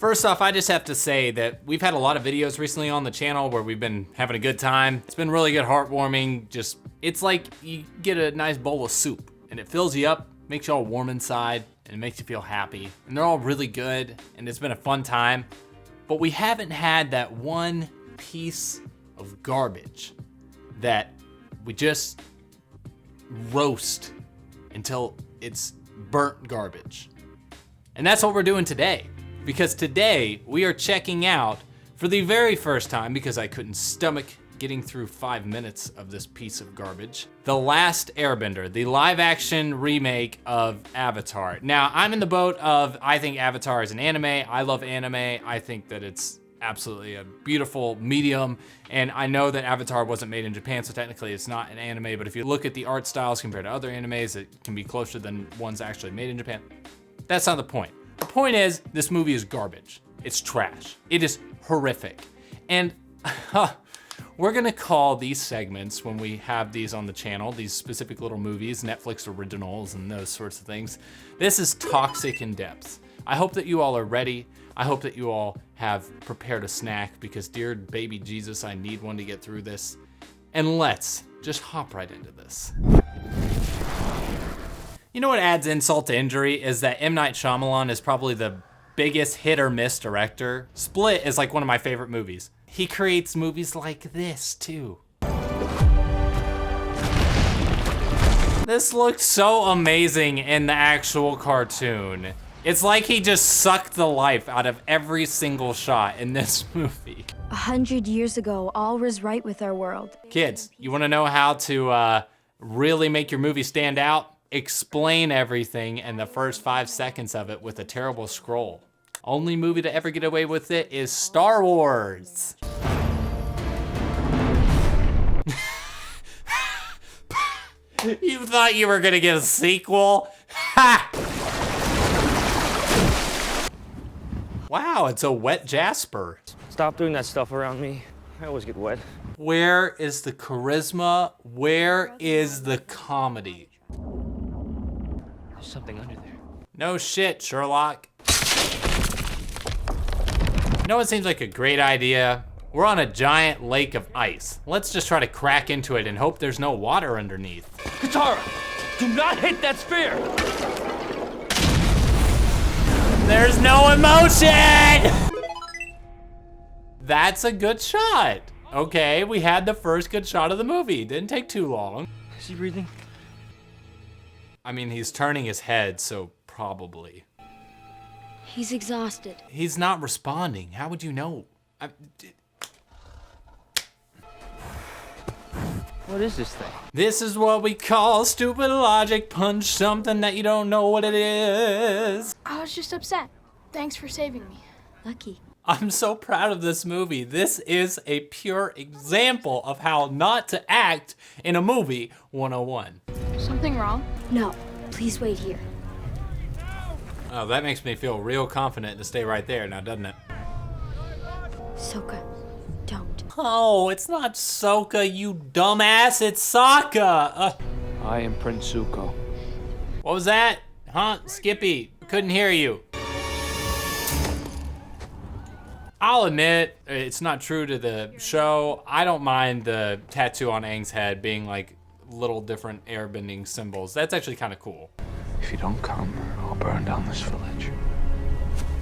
First off, I just have to say that we've had a lot of videos recently on the channel where we've been having a good time. It's been really good, heartwarming. Just, it's like you get a nice bowl of soup and it fills you up, makes you all warm inside, and it makes you feel happy. And they're all really good, and it's been a fun time. But we haven't had that one piece of garbage that we just roast until it's burnt garbage. And that's what we're doing today. Because today we are checking out, for the very first time, because I couldn't stomach getting through 5 minutes of this piece of garbage, The Last Airbender, the live action remake of Avatar. Now, I'm in the boat of, I think Avatar is an anime. I love anime. I think that it's absolutely a beautiful medium. And I know that Avatar wasn't made in Japan, so technically it's not an anime, but if you look at the art styles compared to other animes, it can be closer than ones actually made in Japan. That's not the point. The point is, this movie is garbage. It's trash. It is horrific. And we're gonna call these segments, when we have these on the channel, these specific little movies, Netflix originals and those sorts of things, this is Toxic in Depth. I hope that you all are ready. I hope that you all have prepared a snack, because dear baby Jesus, I need one to get through this. And let's just hop right into this. You know what adds insult to injury is that M. Night Shyamalan is probably the biggest hit or miss director. Split is like one of my favorite movies. He creates movies like this too. This looked so amazing in the actual cartoon. It's like he just sucked the life out of every single shot in this movie. 100 years ago, all was right with our world. Kids, you wanna know how to really make your movie stand out? Explain everything in the first 5 seconds of it with a terrible scroll. Only movie to ever get away with it is Star Wars. You thought you were gonna get a sequel? Ha! Wow, it's a wet Jasper. Stop doing that stuff around me. I always get wet. Where is the charisma? Where is the comedy? There's something under there. No shit, Sherlock. You know what seems like a great idea? We're on a giant lake of ice. Let's just try to crack into it and hope there's no water underneath. Katara, do not hit that spear! There's no emotion! That's a good shot. Okay, we had the first good shot of the movie. Didn't take too long. Is he breathing? I mean, he's turning his head, so probably. He's exhausted. He's not responding. How would you know? What is this thing? This is what we call stupid logic. Punch something that you don't know what it is. I was just upset. Thanks for saving me. Lucky. I'm so proud of this movie. This is a pure example of how not to act in a movie 101. Something wrong? No, please wait here. Oh, that makes me feel real confident to stay right there now, doesn't it? Sokka, don't. Oh, it's not Sokka, you dumbass. It's Sokka. I am Prince Zuko. What was that? Huh? Skippy, couldn't hear you. I'll admit, it's not true to the show. I don't mind the tattoo on Aang's head being like little different airbending symbols. That's actually kind of cool. If you don't come, I'll burn down this village.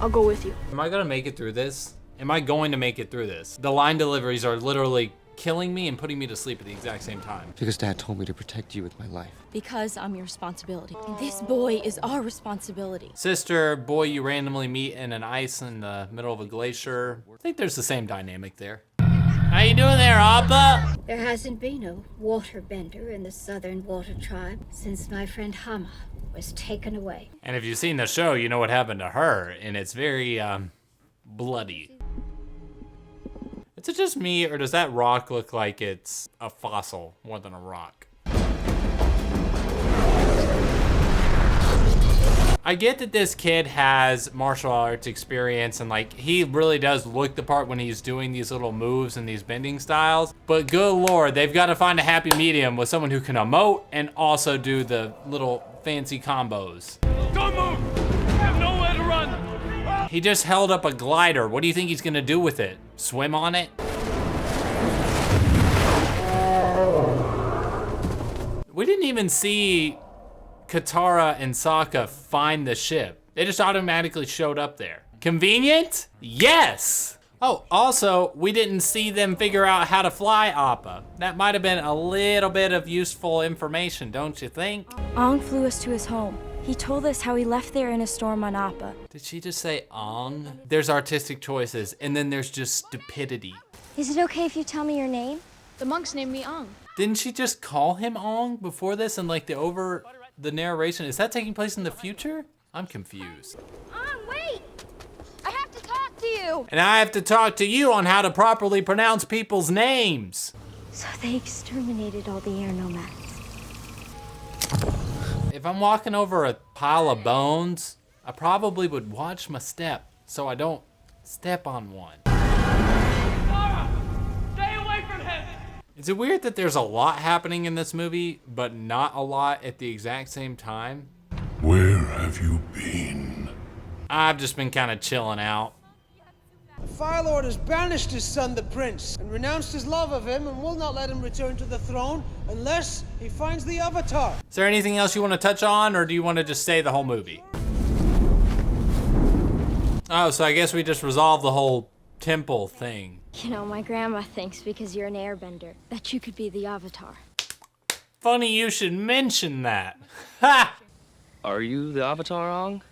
I'll go with you. Am I gonna make it through this? Am I going to make it through this? The line deliveries are literally killing me and putting me to sleep at the exact same time. Because Dad told me to protect you with my life. Because I'm your responsibility. This boy is our responsibility. Sister, boy you randomly meet in an ice in the middle of a glacier. I think there's the same dynamic there. How you doing there, Appa? There hasn't been a waterbender in the Southern Water Tribe since my friend Hama was taken away. And if you've seen the show, you know what happened to her, and it's very, bloody. Is it just me, or does that rock look like it's a fossil more than a rock? I get that this kid has martial arts experience and like he really does look the part when he's doing these little moves and these bending styles, but good Lord, they've got to find a happy medium with someone who can emote and also do the little fancy combos. Don't move! You have nowhere to run! He just held up a glider. What do you think he's gonna do with it? Swim on it? We didn't even see Katara and Sokka find the ship. They just automatically showed up there. Convenient? Yes! Oh, also, we didn't see them figure out how to fly Appa. That might have been a little bit of useful information, don't you think? Ong flew us to his home. He told us how he left there in a storm on Appa. Did she just say Ong? There's artistic choices, and then there's just stupidity. Is it okay if you tell me your name? The monks named me Ong. Didn't she just call him Ong before this and like the narration? Is that taking place in the future? I'm confused. Ong, wait! I have to talk to you! And I have to talk to you on how to properly pronounce people's names. So they exterminated all the air nomads. If I'm walking over a pile of bones, I probably would watch my step so I don't step on one. Is it weird that there's a lot happening in this movie, but not a lot at the exact same time? Where have you been? I've just been kind of chilling out. The Fire Lord has banished his son, the Prince, and renounced his love of him and will not let him return to the throne unless he finds the Avatar. Is there anything else you want to touch on, or do you want to just say the whole movie? Oh, so I guess we just resolved the whole temple thing. You know, my grandma thinks because you're an airbender that you could be the Avatar. Funny you should mention that. Ha! Are you the Avatar, Ong?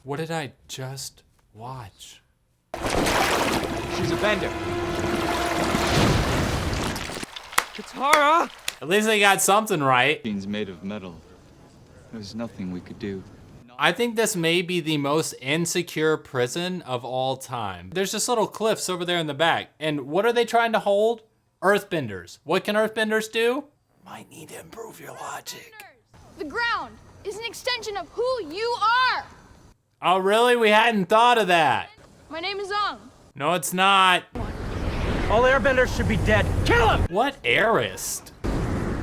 What did I just watch? She's a bender. Katara! At least they got something right. Being's made of metal. There's nothing we could do. I think this may be the most insecure prison of all time. There's just little cliffs over there in the back. And what are they trying to hold? Earthbenders. What can earthbenders do? Might need to improve your logic. The ground is an extension of who you are. Oh, really? We hadn't thought of that. My name is Ong. No, it's not. All airbenders should be dead. Kill him! What airist?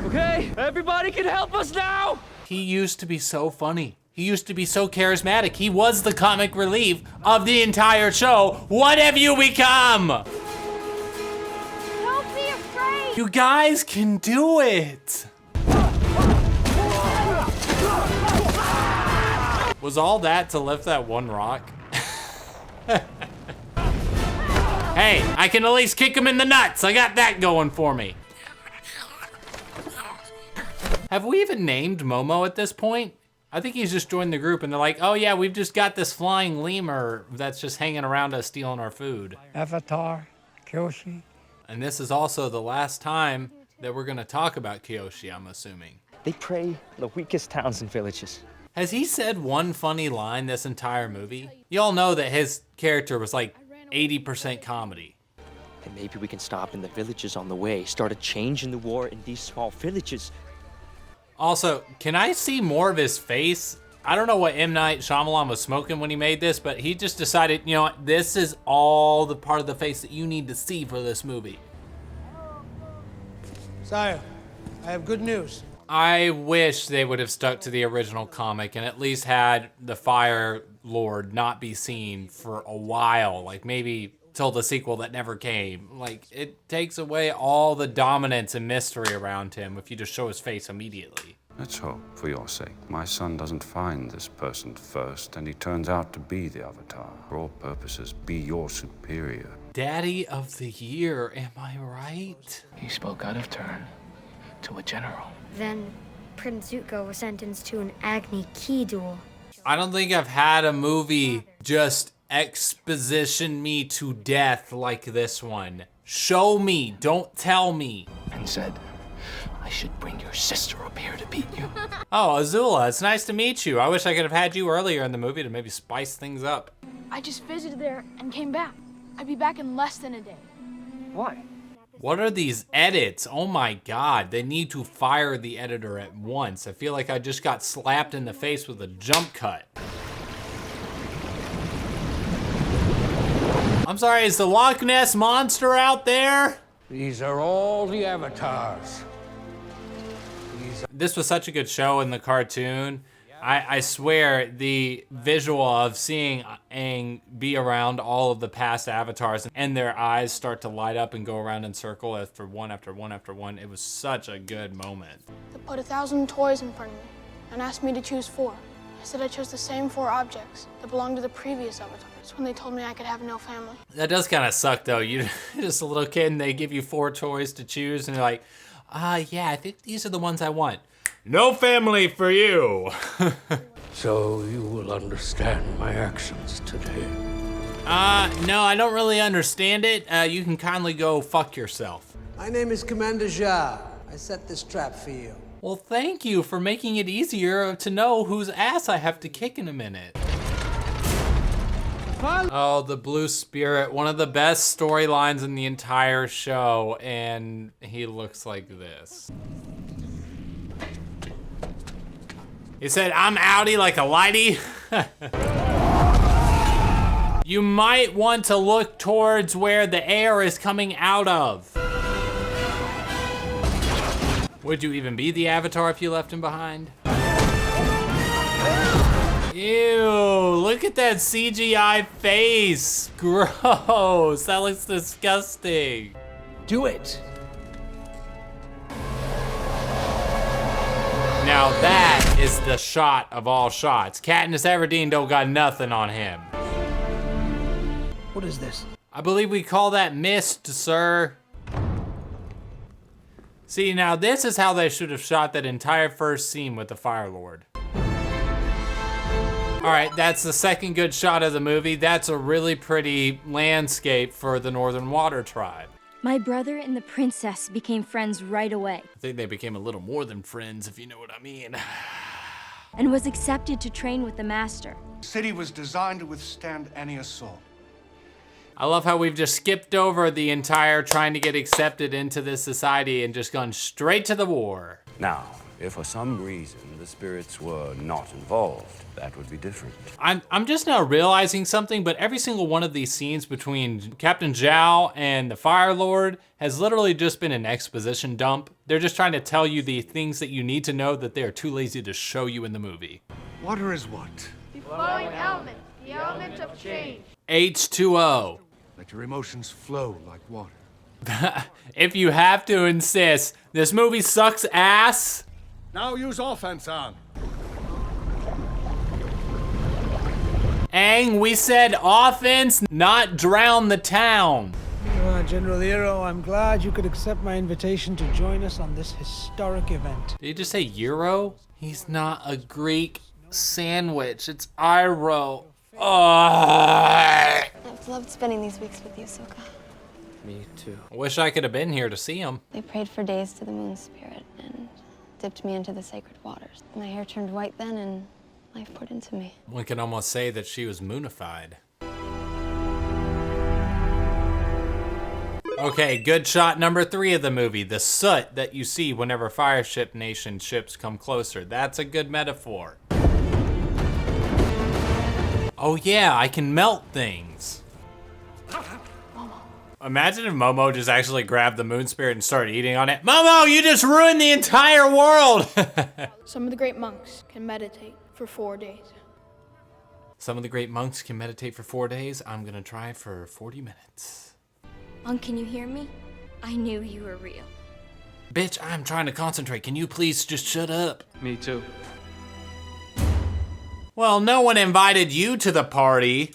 Okay, everybody can help us now! He used to be so funny. He used to be so charismatic. He was the comic relief of the entire show. What have you become? Don't be afraid! You guys can do it. Was all that to lift that one rock? Hey, I can at least kick him in the nuts. I got that going for me. Have we even named Momo at this point? I think he's just joined the group and they're like, oh yeah, we've just got this flying lemur that's just hanging around us stealing our food. Avatar, Kyoshi. And this is also the last time that we're gonna talk about Kyoshi, I'm assuming. They prey on the weakest towns and villages. Has he said one funny line this entire movie? Y'all know that his character was like 80% comedy. And maybe we can stop in the villages on the way, start a change in the war in these small villages. Also, can I see more of his face? I don't know what M. Night Shyamalan was smoking when he made this, but he just decided, you know what, this is all the part of the face that you need to see for this movie. Sire, I have good news. I wish they would have stuck to the original comic and at least had the Fire Lord not be seen for a while, like maybe till the sequel that never came. Like, it takes away all the dominance and mystery around him if you just show his face immediately. Let's hope, for your sake, my son doesn't find this person first and he turns out to be the Avatar. For all purposes, be your superior. Daddy of the Year, am I right? He spoke out of turn to a general. Then Prince Zuko was sentenced to an Agni Ki duel. I don't think I've had a movie just exposition me to death like this one. Show me, don't tell me. And said, I should bring your sister up here to beat you. Oh, Azula, it's nice to meet you. I wish I could have had you earlier in the movie to maybe spice things up. I just visited there and came back. I'd be back in less than a day. Why? What are these edits? Oh my God, they need to fire the editor at once. I feel like I just got slapped in the face with a jump cut. I'm sorry, is the Loch Ness Monster out there? These are all the avatars. This was such a good show in the cartoon. I swear the visual of seeing Aang be around all of the past avatars and their eyes start to light up and go around in circle after one after one after one, it was such a good moment. They put 1,000 toys in front of me and asked me to choose 4. I said I chose the same 4 objects that belonged to the previous avatars when they told me I could have no family. That does kind of suck though. You're just a little kid and they give you 4 toys to choose and you're like, yeah, I think these are the ones I want. No family for you. So you will understand my actions today. No, I don't really understand it. You can kindly go fuck yourself. My name is Commander Zhao. I set this trap for you. Well, thank you for making it easier to know whose ass I have to kick in a minute. Oh, the Blue Spirit, one of the best storylines in the entire show, and he looks like this. He said, I'm outie like a lighty. You might want to look towards where the air is coming out of. Would you even be the Avatar if you left him behind? Ew, look at that CGI face. Gross, that looks disgusting. Do it. Now that is the shot of all shots. Katniss Everdeen don't got nothing on him. What is this? I believe we call that mist, sir. See, now this is how they should have shot that entire first scene with the Fire Lord. All right, that's the second good shot of the movie. That's a really pretty landscape for the Northern Water Tribe. My brother and the princess became friends right away. I think they became a little more than friends, if you know what I mean. And was accepted to train with the master. The city was designed to withstand any assault. I love how we've just skipped over the entire trying to get accepted into this society and just gone straight to the war. Now, if for some reason the spirits were not involved, that would be different. I'm just now realizing something, but every single one of these scenes between Captain Zhao and the Fire Lord has literally just been an exposition dump. They're just trying to tell you the things that you need to know that they're too lazy to show you in the movie. Water is what? The flowing element, the element of change. H2O. Let your emotions flow like water. If you have to insist, this movie sucks ass. Now use offense on. Aang, we said offense, not drown the town. General Eero, I'm glad you could accept my invitation to join us on this historic event. Did you just say Euro? He's not a Greek sandwich, it's Iroh. I've loved spending these weeks with you, Sokka. Me too. I wish I could have been here to see him. They prayed for days to the moon spirit and dipped me into the sacred waters. My hair turned white then and life poured into me. One can almost say that she was moonified. Okay, good shot number 3 of the movie. The soot that you see whenever Fireship Nation ships come closer. That's a good metaphor. Oh yeah, I can melt things. Imagine if Momo just actually grabbed the moon spirit and started eating on it. Momo, you just ruined the entire world! Some of the great monks can meditate for 4 days. Some of the great monks can meditate for 4 days. I'm gonna try for 40 minutes. Monk, can you hear me? I knew you were real. Bitch, I'm trying to concentrate. Can you please just shut up? Me too. Well, no one invited you to the party.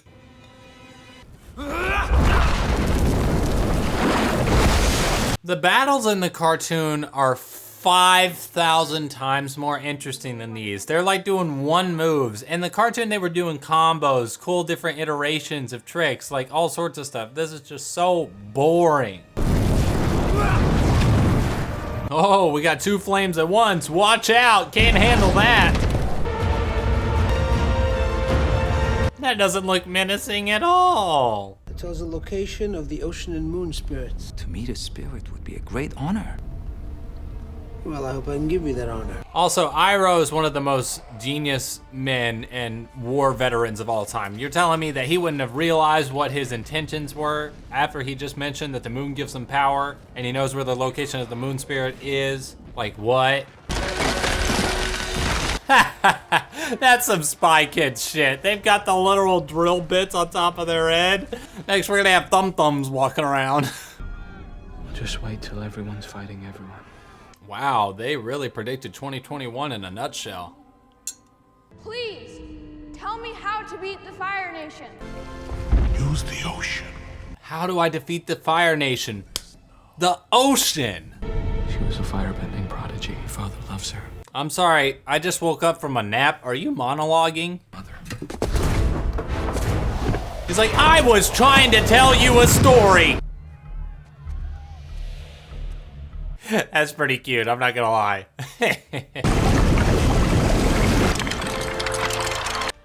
The battles in the cartoon are 5,000 times more interesting than these. They're like doing one moves. In the cartoon, they were doing combos, cool different iterations of tricks, like all sorts of stuff. This is just so boring. Oh, we got 2 flames at once. Watch out, can't handle that. That doesn't look menacing at all. It tells the location of the ocean and moon spirits. To meet a spirit would be a great honor. Well, I hope I can give you that honor. Also, Iroh is one of the most genius men and war veterans of all time. You're telling me that he wouldn't have realized what his intentions were after he just mentioned that the moon gives him power and he knows where the location of the moon spirit is? Like what? That's some Spy Kids shit. They've got the literal drill bits on top of their head. Next, we're gonna have thum-thums walking around. Just wait till everyone's fighting everyone. Wow, they really predicted 2021 in a nutshell. Please, tell me how to beat the Fire Nation. Use the ocean. How do I defeat the Fire Nation? The ocean! She was a firebending prodigy. Father loves her. I'm sorry, I just woke up from a nap. Are you monologuing? Mother. He's like, I was trying to tell you a story. That's pretty cute, I'm not gonna lie.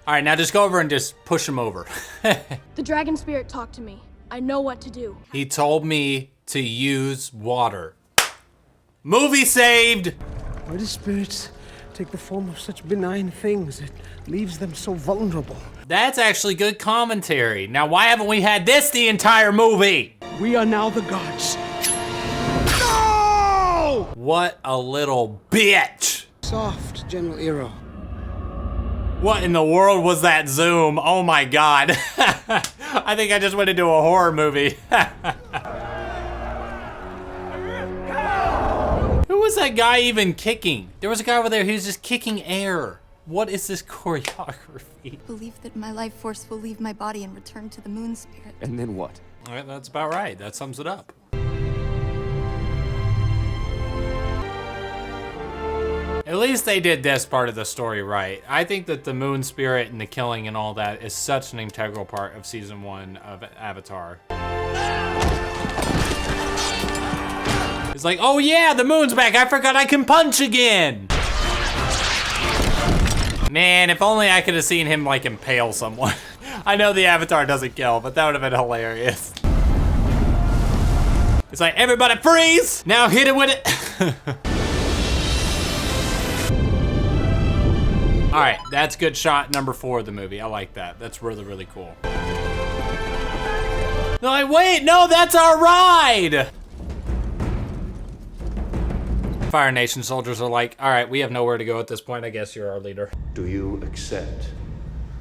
All right, now just go over and just push him over. The dragon spirit talked to me. I know what to do. He told me to use water. Movie saved! Why do spirits take the form of such benign things? It leaves them so vulnerable. That's actually good commentary. Now, why haven't we had this the entire movie? We are now the gods. No! What a little bitch. Soft, General Eero. What in the world was that zoom? Oh my God. I think I just went into a horror movie. Who was that guy even kicking? There was a guy over there, he was just kicking air. What is this choreography? Believe that my life force will leave my body and return to the moon spirit. And then what? All right, that's about right. That sums it up. At least they did this part of the story right. I think that the moon spirit and the killing and all that is such an integral part of season 1 of Avatar. It's like, oh yeah, the moon's back. I forgot I can punch again. Man, if only I could have seen him like impale someone. I know the Avatar doesn't kill, but that would have been hilarious. It's like, everybody freeze! Now hit it with it. All right, that's good shot number 4 of the movie. I like that. That's really, really cool. They're like, wait, no, that's our ride! Fire Nation soldiers are like, all right, we have nowhere to go at this point. I guess you're our leader. Do you accept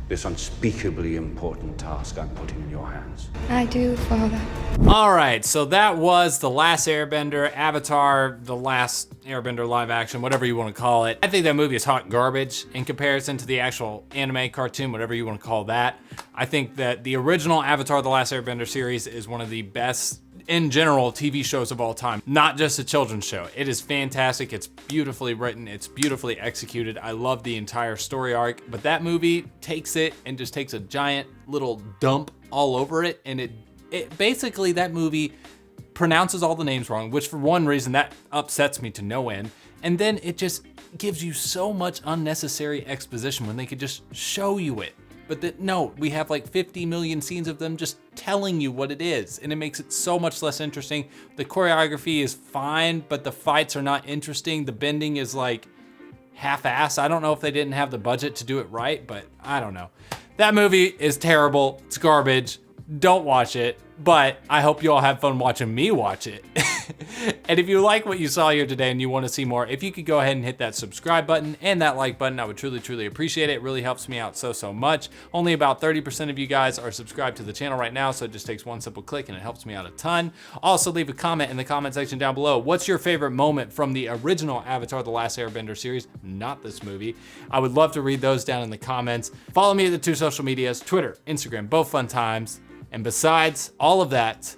this unspeakably important task I'm putting in your hands? I do, Father. All right, so that was The Last Airbender, Avatar, The Last Airbender live action, whatever you want to call it. I think that movie is hot garbage in comparison to the actual anime cartoon, whatever you want to call that. I think that the original Avatar, The Last Airbender series is one of the best, in general, TV shows of all time, not just a children's show. It is fantastic, it's beautifully written, it's beautifully executed. I love the entire story arc, but that movie takes it and just takes a giant little dump all over it, and it basically, that movie pronounces all the names wrong, which for one reason, that upsets me to no end, and then it just gives you so much unnecessary exposition when they could just show you it. But no, we have like 50 million scenes of them just telling you what it is, and it makes it so much less interesting. The choreography is fine, but the fights are not interesting. The bending is like half-ass. I don't know if they didn't have the budget to do it right, but I don't know. That movie is terrible, it's garbage. Don't watch it, but I hope you all have fun watching me watch it. And if you like what you saw here today and you want to see more, if you could go ahead and hit that subscribe button and that like button, I would truly, truly appreciate it. It really helps me out so much. Only about 30% of you guys are subscribed to the channel right now, so it just takes one simple click and it helps me out a ton. Also, leave a comment in the comment section down below. What's your favorite moment from the original Avatar: The Last Airbender series, not this movie? I would love to read those down in the comments. Follow me at the 2 social medias, Twitter, Instagram, both fun times. And besides all of that,